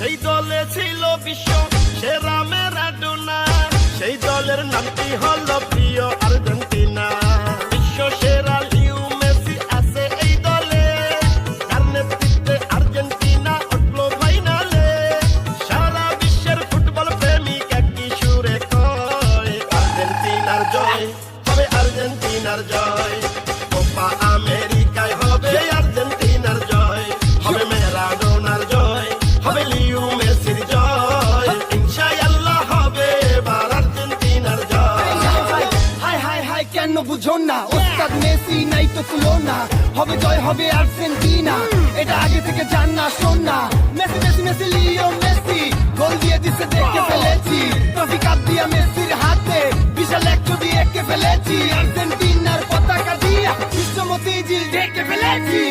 সেই দলে ছিল বিশ্ব সেরা ম্যারাডোনা, সেই দলের নামটি হলো প্রিয় আর্জেন্টিনা। বিশ্ব সেরা লিও মেসি আছে এই দলে, তার নেতৃত্বে আর্জেন্টিনা উঠলো ফাইনালে। সারা বিশ্বের ফুটবল প্রেমিক একই সুরে কয়, আর্জেন্টিনার জয় হবে, আর্জেন্টিনার জয়। কোপা আমেরিকায় হবে আর্জেন্টিনার জয়, হবে ম্যারাডোনার জয়, হবে লিও মেসির জয়। ইনশাআল্লাহ হবে এবার আর্জেন্টিনার জয়। হাই হাই হাই কেন বুঝো না, ওস্তাদ মেসি নাই তো তুলনা, হবে জয় হবে আর্জেন্টিনা, এটা আগে থেকে জান না শোন না। Messi Messi Messi Leo Messi গোল দিয়ে দিছে দেখে ফেলেছি, ট্রফি কাপ দিয়া মেসির হাতে বিশাল এক ছবি এঁকে ফেলেছি, আর্জেন্টিনার পতাকা দিয়া বিশ্বমতি জিল ঢেকে ফেলেছি।